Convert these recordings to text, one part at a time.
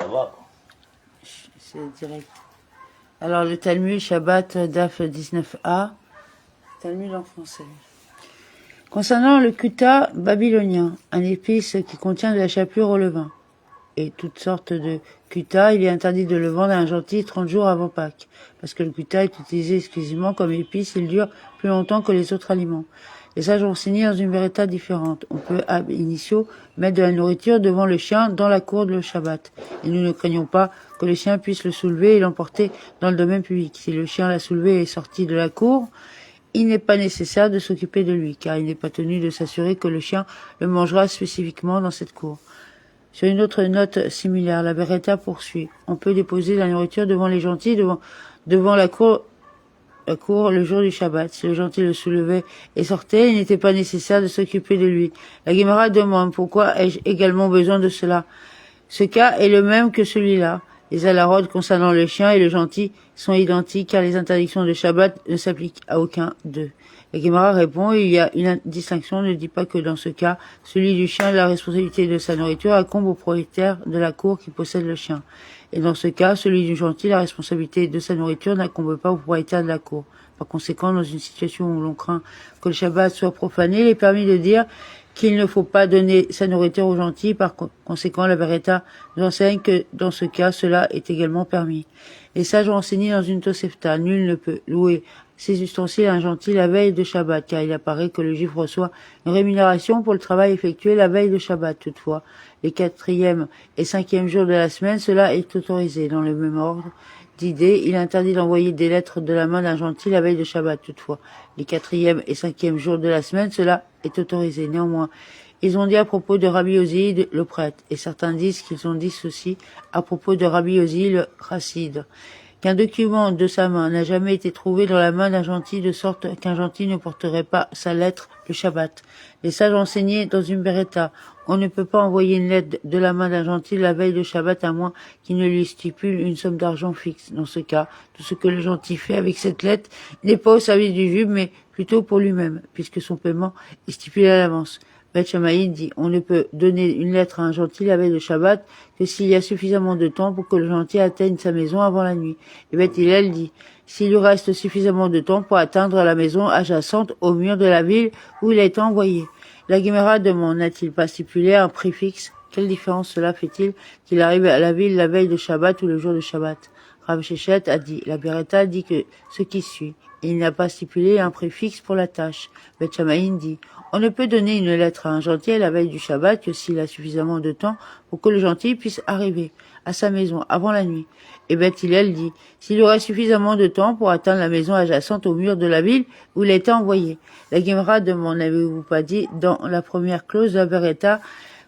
Ça va. C'est direct. Alors, le Talmud, Shabbat, DAF 19a, Talmud en français. Concernant le kuta babylonien, un épice qui contient de la chapelure au levain, et toutes sortes de kuta, il est interdit de le vendre à un gentil 30 jours avant Pâques, parce que le kuta est utilisé exclusivement comme épice, il dure plus longtemps que les autres aliments. Les sages ont enseigné dans une vérité différente. On peut, ab initio, mettre de la nourriture devant le chien dans la cour de le Shabbat. Et nous ne craignons pas que le chien puisse le soulever et l'emporter dans le domaine public. Si le chien l'a soulevé et est sorti de la cour, il n'est pas nécessaire de s'occuper de lui, car il n'est pas tenu de s'assurer que le chien le mangera spécifiquement dans cette cour. Sur une autre note similaire, la Beretta poursuit. On peut déposer la nourriture devant les gentils, devant la cour le jour du Shabbat. Si le gentil le soulevait et sortait, il n'était pas nécessaire de s'occuper de lui. La Guémara demande pourquoi ai-je également besoin de cela. Ce cas est le même que celui-là. Les alarod concernant le chien et le gentil sont identiques car les interdictions de Shabbat ne s'appliquent à aucun d'eux. La Guémara répond, il y a une distinction, ne dit pas que dans ce cas, celui du chien, la responsabilité de sa nourriture incombe au propriétaire de la cour qui possède le chien. Et dans ce cas, celui du gentil, la responsabilité de sa nourriture n'incombe pas au propriétaire de la cour. Par conséquent, dans une situation où l'on craint que le Shabbat soit profané, il est permis de dire qu'il ne faut pas donner sa nourriture aux gentils. Par conséquent, la Beretta nous enseigne que dans ce cas, cela est également permis. Les sages ont enseigné dans une Tosefta, nul ne peut louer ses ustensiles à un gentil la veille de Shabbat, car il apparaît que le juif reçoit une rémunération pour le travail effectué la veille de Shabbat. Toutefois, les 4e et 5e jours de la semaine, cela est autorisé. Dans le même ordre d'idées, il est interdit d'envoyer des lettres de la main d'un gentil la veille de Shabbat. Toutefois, les 4e et 5e jours de la semaine, cela est autorisé. Néanmoins, ils ont dit à propos de Rabbi Ozi le prêtre, et certains disent qu'ils ont dit ceci à propos de Rabbi Ozi le chassid, qu'un document de sa main n'a jamais été trouvé dans la main d'un gentil, de sorte qu'un gentil ne porterait pas sa lettre le Shabbat. Les sages enseignaient dans une Beretta, on ne peut pas envoyer une lettre de la main d'un gentil la veille de Shabbat à moins qu'il ne lui stipule une somme d'argent fixe. Dans ce cas, tout ce que le gentil fait avec cette lettre n'est pas au service du juge, mais plutôt pour lui-même, puisque son paiement est stipulé à l'avance. Beth Shammai dit, on ne peut donner une lettre à un gentil la veille de Shabbat que s'il y a suffisamment de temps pour que le gentil atteigne sa maison avant la nuit. Et Beth Hillel dit, s'il lui reste suffisamment de temps pour atteindre la maison adjacente au mur de la ville où il a été envoyé. La Guémara demande, n'a-t-il pas stipulé un préfixe? Quelle différence cela fait-il qu'il arrive à la ville la veille de Shabbat ou le jour de Shabbat? Rav Shechet a dit, la Beretta dit que ce qui suit, il n'a pas stipulé un préfixe pour la tâche. Beth Shammai dit, on ne peut donner une lettre à un gentil à la veille du Shabbat que s'il a suffisamment de temps pour que le gentil puisse arriver à sa maison avant la nuit. Et Beth Hillel dit, s'il y aurait suffisamment de temps pour atteindre la maison adjacente au mur de la ville où il a été envoyé. La Guémara demande, n'avez-vous pas dit dans la première clause de la Beretta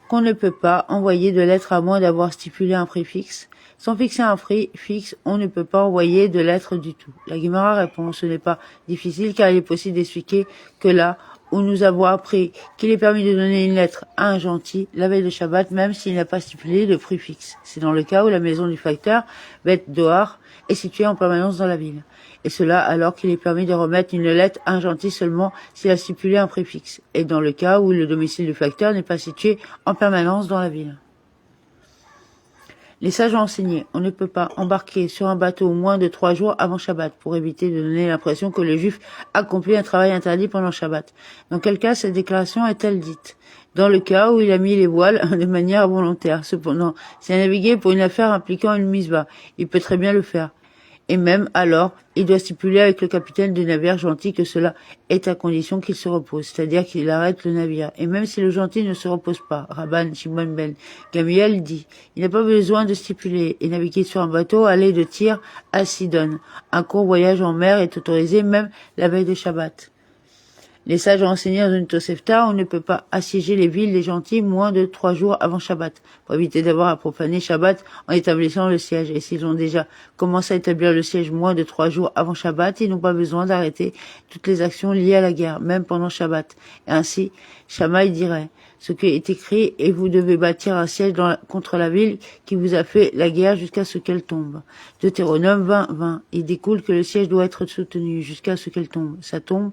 qu'on ne peut pas envoyer de lettre à moins d'avoir stipulé un préfixe? Sans fixer un prix fixe, on ne peut pas envoyer de lettre du tout. La Guémara répond, ce n'est pas difficile car il est possible d'expliquer que là où nous avons appris qu'il est permis de donner une lettre à un gentil la veille de Shabbat, même s'il n'a pas stipulé de prix fixe. C'est dans le cas où la maison du facteur, Beth Doar, est située en permanence dans la ville. Et cela alors qu'il est permis de remettre une lettre à un gentil seulement s'il a stipulé un prix fixe. Et dans le cas où le domicile du facteur n'est pas situé en permanence dans la ville. Les sages ont enseigné, on ne peut pas embarquer sur un bateau moins de 3 jours avant Shabbat pour éviter de donner l'impression que le juif accomplit un travail interdit pendant Shabbat. Dans quel cas cette déclaration est-elle dite? Dans le cas où il a mis les voiles de manière volontaire. Cependant, s'il a navigué pour une affaire impliquant une misva, il peut très bien le faire. Et même alors, il doit stipuler avec le capitaine du navire gentil que cela est à condition qu'il se repose, c'est-à-dire qu'il arrête le navire. Et même si le gentil ne se repose pas, Rabban Shimon ben Gamliel dit, il n'a pas besoin de stipuler et naviguer sur un bateau, aller de Tyr à Sidon. Un court voyage en mer est autorisé même la veille de Shabbat. Les sages ont enseigné dans une Tosefta, on ne peut pas assiéger les villes des gentils moins de 3 jours avant Shabbat, pour éviter d'avoir à profaner Shabbat en établissant le siège. Et s'ils ont déjà commencé à établir le siège moins de 3 jours avant Shabbat, ils n'ont pas besoin d'arrêter toutes les actions liées à la guerre, même pendant Shabbat. Et ainsi, Shammai dirait, ce qui est écrit, et vous devez bâtir un siège contre la ville qui vous a fait la guerre jusqu'à ce qu'elle tombe. Deutéronome 20, 20. Il découle que le siège doit être soutenu jusqu'à ce qu'elle tombe. Ça tombe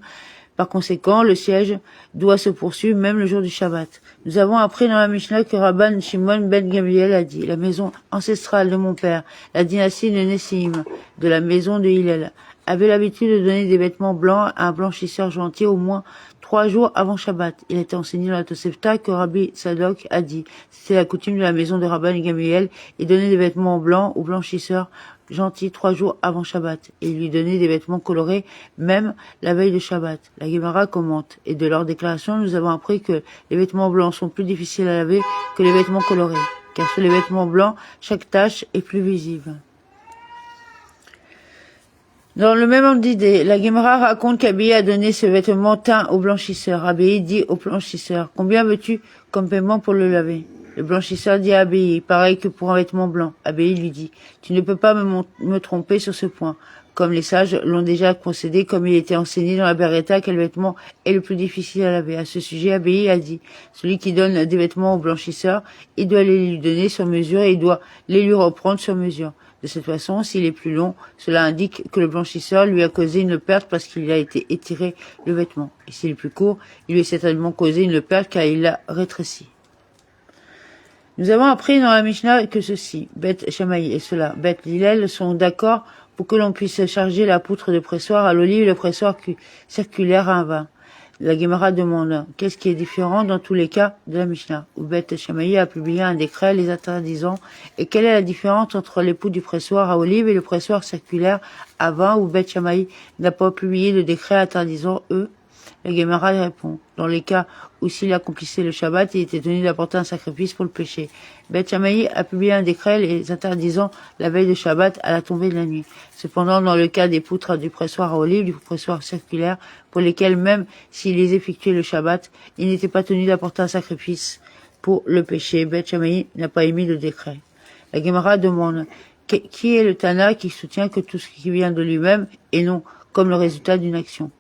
Par conséquent, le siège doit se poursuivre même le jour du Shabbat. Nous avons appris dans la Mishnah que Rabban Shimon ben Gamliel a dit: la maison ancestrale de mon père, la dynastie de Nessim, de la maison de Hillel, avait l'habitude de donner des vêtements blancs à un blanchisseur gentil au moins 3 jours avant Shabbat. Il a été enseigné dans la Tosefta que Rabbi Sadok a dit: c'était la coutume de la maison de Rabban Gamliel et donner des vêtements blancs au blanchisseur gentil 3 jours avant Shabbat, et lui donner des vêtements colorés même la veille de Shabbat. La Gemara commente: et de leur déclaration, nous avons appris que les vêtements blancs sont plus difficiles à laver que les vêtements colorés, car sur les vêtements blancs, chaque tache est plus visible. Dans le même ordre d'idée, la Gemara raconte qu'Abiy a donné ce vêtement teint au blanchisseur. Abiy dit au blanchisseur: combien veux-tu comme paiement pour le laver? Le blanchisseur dit à Abiy: pareil que pour un vêtement blanc. Abiy lui dit: tu ne peux pas me tromper sur ce point, comme les sages l'ont déjà concédé, comme il était enseigné dans la Beretta quel vêtement est le plus difficile à laver. À ce sujet, Abiy a dit: celui qui donne des vêtements au blanchisseur, il doit les lui donner sur mesure et il doit les lui reprendre sur mesure. De cette façon, s'il est plus long, cela indique que le blanchisseur lui a causé une perte parce qu'il a été étiré le vêtement. Et s'il est plus court, il lui a certainement causé une perte car il l'a rétréci. Nous avons appris dans la Mishnah que ceci, Beth Shammai et cela, Beth Hillel, sont d'accord pour que l'on puisse charger la poutre de pressoir à l'olive et le pressoir circulaire à un vin. La Gemara demande: qu'est-ce qui est différent dans tous les cas de la Mishnah, où Beth Shammai a publié un décret les interdisant, et quelle est la différence entre les poutres du pressoir à olive et le pressoir circulaire à vin, où Beth Shammai n'a pas publié de décret interdisant eux? La Gemara répond: dans les cas où s'il accomplissait le Shabbat, il était tenu d'apporter un sacrifice pour le péché. Beth Shammai a publié un décret les interdisant la veille de Shabbat à la tombée de la nuit. Cependant, dans le cas des poutres du pressoir à olive, du pressoir circulaire, pour lesquels même s'il les effectuait le Shabbat, il n'était pas tenu d'apporter un sacrifice pour le péché, Beth Shammai n'a pas émis de décret. La Gemara demande: qui est le Tana qui soutient que tout ce qui vient de lui-même et non comme le résultat d'une action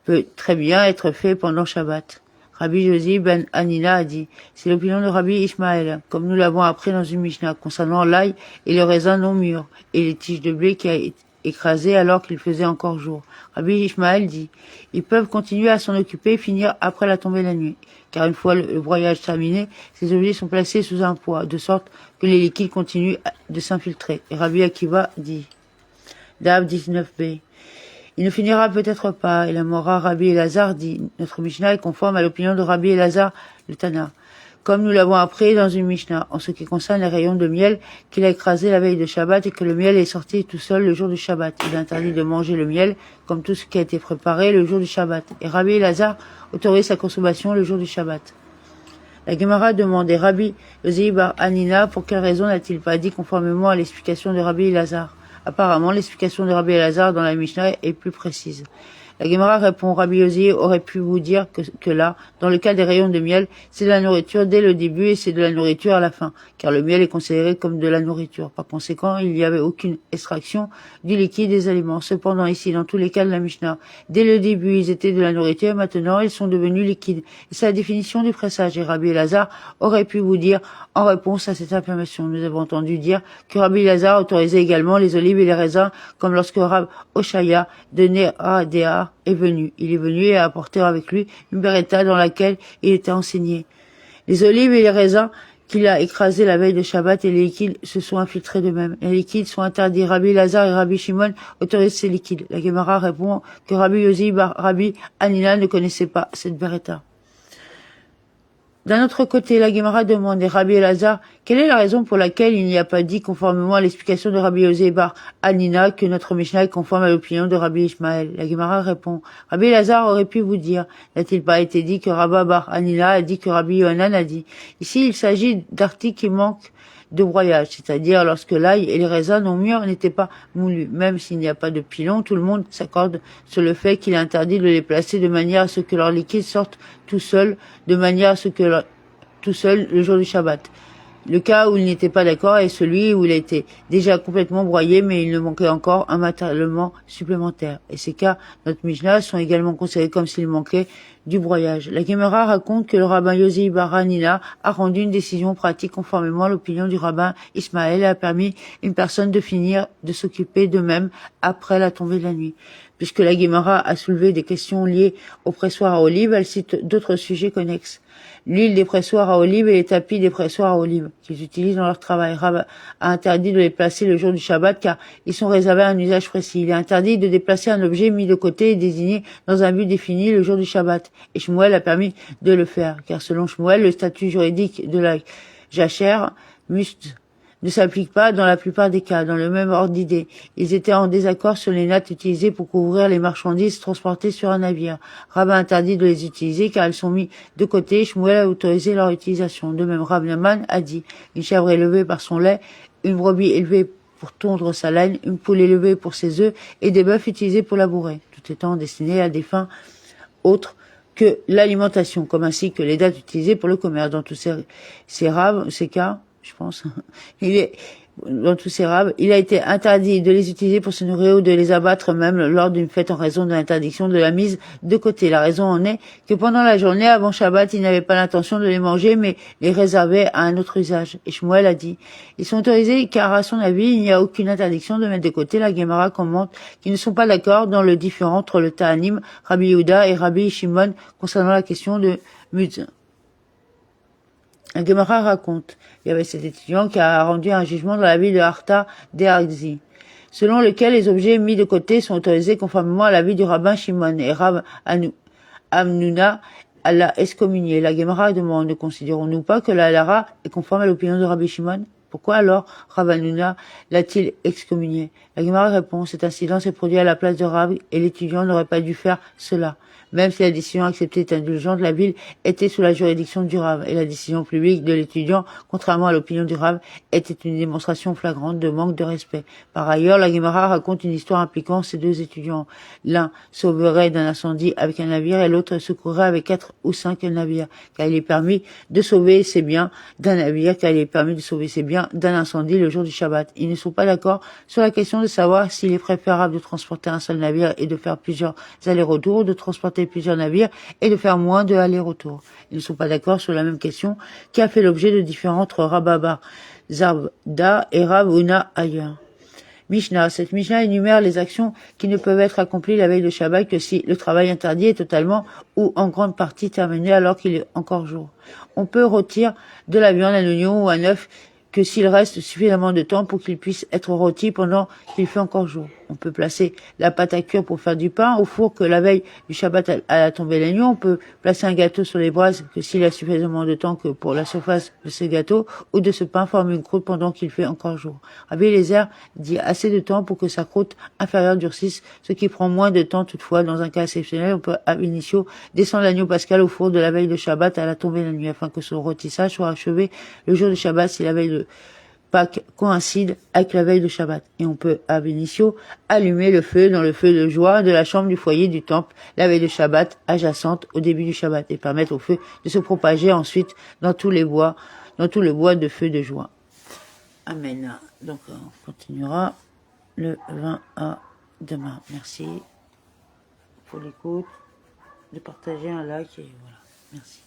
peut très bien être fait pendant Shabbat? Rabbi Josi ben Hanina a dit: c'est l'opinion de Rabbi Ishmael, comme nous l'avons appris dans une Mishnah, concernant l'ail et le raisin non mûr, et les tiges de blé qui a été écrasées alors qu'il faisait encore jour. Rabbi Ishmael dit: ils peuvent continuer à s'en occuper et finir après la tombée de la nuit, car une fois le broyage terminé, ces objets sont placés sous un poids, de sorte que les liquides continuent de s'infiltrer. Et Rabbi Akiva dit, Dab 19b: il ne finira peut-être pas. Et la Mora Rabbi Elazar dit: notre Mishnah est conforme à l'opinion de Rabbi Elazar le Tana, comme nous l'avons appris dans une Mishnah, en ce qui concerne les rayons de miel qu'il a écrasés la veille de Shabbat et que le miel est sorti tout seul le jour du Shabbat. Il est interdit de manger le miel comme tout ce qui a été préparé le jour du Shabbat. Et Rabbi Elazar autorise sa consommation le jour du Shabbat. La Gemara demandait: Rabbi Yosi bar Hanina, pour quelle raison n'a-t-il pas dit conformément à l'explication de Rabbi Elazar? Apparemment, l'explication de Rabbi Elazar dans la Mishnah est plus précise. La Gemara répond: Rabbi Yosi aurait pu vous dire que là, dans le cas des rayons de miel, c'est de la nourriture dès le début et c'est de la nourriture à la fin, car le miel est considéré comme de la nourriture. Par conséquent, il n'y avait aucune extraction du liquide des aliments. Cependant, ici, dans tous les cas de la Mishnah, dès le début, ils étaient de la nourriture et maintenant, ils sont devenus liquides. Et c'est la définition du pressage. Et Rabbi Elazar aurait pu vous dire, en réponse à cette affirmation, nous avons entendu dire que Rabbi Elazar autorisait également les olives et les raisins, comme lorsque Rab Oshaya de Néa est venu. Il est venu et a apporté avec lui une beretta dans laquelle il était enseigné. Les olives et les raisins qu'il a écrasés la veille de Shabbat et les liquides se sont infiltrés de même. Les liquides sont interdits. Rabbi Elazar et Rabbi Shimon autorisent ces liquides. La Gemara répond que Rabbi Yosi bar Rabbi Hanina ne connaissait pas cette beretta. D'un autre côté, la Gemara demande à Rabbi Elazar quelle est la raison pour laquelle il n'y a pas dit, conformément à l'explication de Rabbi Yosi bar Hanina, que notre Mishnah est conforme à l'opinion de Rabbi Ishmael. La Gemara répond: Rabbi Elazar aurait pu vous dire, n'a-t-il pas été dit que Rabba bar Hanina a dit que Rabbi Yohanan a dit? Ici, il s'agit d'articles qui manquent de broyage, c'est-à-dire lorsque l'ail et les raisins non mûrs n'étaient pas moulus. Même s'il n'y a pas de pilon, tout le monde s'accorde sur le fait qu'il est interdit de les placer de manière à ce que leur liquide sorte tout seul, tout seul le jour du Shabbat. Le cas où il n'était pas d'accord est celui où il était déjà complètement broyé, mais il ne manquait encore un matériellement supplémentaire. Et ces cas, notre Mishnah, sont également considérés comme s'il manquait du broyage. La Gemara raconte que le rabbin Yossi bar Hanina a rendu une décision pratique conformément à l'opinion du rabbin Ismaël et a permis une personne de finir de s'occuper d'eux-mêmes après la tombée de la nuit. Puisque la Gemara a soulevé des questions liées au pressoir à olives, elle cite d'autres sujets connexes. L'huile des pressoirs à olives et les tapis des pressoirs à olives qu'ils utilisent dans leur travail. Rav a interdit de les placer le jour du Shabbat car ils sont réservés à un usage précis. Il est interdit de déplacer un objet mis de côté et désigné dans un but défini le jour du Shabbat. Et Shmuel a permis de le faire car selon Shmuel, le statut juridique de la jachère ne s'applique pas dans la plupart des cas, dans le même ordre d'idée. Ils étaient en désaccord sur les nattes utilisées pour couvrir les marchandises transportées sur un navire. Rav a interdit de les utiliser car elles sont mises de côté. Shmuel a autorisé leur utilisation. De même, Rav Naman a dit une chèvre élevée par son lait, une brebis élevée pour tondre sa laine, une poule élevée pour ses œufs et des bœufs utilisés pour labourer, tout étant destinés à des fins autres que l'alimentation, comme ainsi que les dates utilisées pour le commerce. Dans tous ces cas, je pense, dans tous ces raves, il a été interdit de les utiliser pour se nourrir ou de les abattre même lors d'une fête en raison de l'interdiction de la mise de côté. La raison en est que pendant la journée avant Shabbat, il n'avait pas l'intention de les manger, mais les réservait à un autre usage. Et Shmuel a dit, ils sont autorisés car à son avis, il n'y a aucune interdiction de mettre de côté. La Gemara commente qu'ils ne sont pas d'accord dans le différent entre le Ta'anim, Rabbi Yehuda et Rabbi Shimon concernant la question de Mutz. La Gemara raconte, il y avait cet étudiant qui a rendu un jugement dans la ville de Arta d'Erzi, selon lequel les objets mis de côté sont autorisés conformément à l'avis du rabbin Shimon et Rav Amnuna l'a excommunié. La Gemara demande, ne considérons-nous pas que la Lara est conforme à l'opinion de Rabbi Shimon? Pourquoi alors Rav Amnuna l'a-t-il excommunié? La Gemara répond, cet incident s'est produit à la place de Rav et l'étudiant n'aurait pas dû faire cela. Même si la décision acceptée est indulgente, la ville était sous la juridiction du Rav, et la décision publique de l'étudiant, contrairement à l'opinion du Rav, était une démonstration flagrante de manque de respect. Par ailleurs, la Gemara raconte une histoire impliquant ces deux étudiants. L'un sauverait d'un incendie avec un navire et l'autre secourrait avec 4 ou 5 navires, car il est permis de sauver ses biens d'un navire, car il est permis de sauver ses biens d'un incendie le jour du Shabbat. Ils ne sont pas d'accord sur la question de savoir s'il est préférable de transporter un seul navire et de faire plusieurs allers-retours, ou de transporter plusieurs navires et de faire moins de allers-retours. Ils ne sont pas d'accord sur la même question qui a fait l'objet de différents entre Rababa, Zabda et Rav Huna ailleurs. Mishnah. Cette Mishnah énumère les actions qui ne peuvent être accomplies la veille de Shabbat que si le travail interdit est totalement ou en grande partie terminé alors qu'il est encore jour. On peut rôtir de la viande, un oignon ou un œuf que s'il reste suffisamment de temps pour qu'il puisse être rôti pendant qu'il fait encore jour. On peut placer la pâte à cuire pour faire du pain au four que la veille du Shabbat à la tombée de la nuit. On peut placer un gâteau sur les braises que s'il a suffisamment de temps que pour la surface de ce gâteau ou de ce pain forme une croûte pendant qu'il fait encore jour. Rabbi Eliezer dit assez de temps pour que sa croûte inférieure durcisse, ce qui prend moins de temps toutefois. Dans un cas exceptionnel, on peut ab initio descendre l'agneau pascal au four de la veille de Shabbat à la tombée de la nuit afin que son rôtissage soit achevé le jour de Shabbat si la veille de Pâques coïncide avec la veille de Shabbat. Et on peut, ab initio, allumer le feu dans le feu de joie de la chambre du foyer du temple la veille de Shabbat adjacente au début du Shabbat et permettre au feu de se propager ensuite dans tout le bois de feu de joie. Amen. Donc on continuera le 20 à demain. Merci pour l'écoute, de partager un like et voilà. Merci.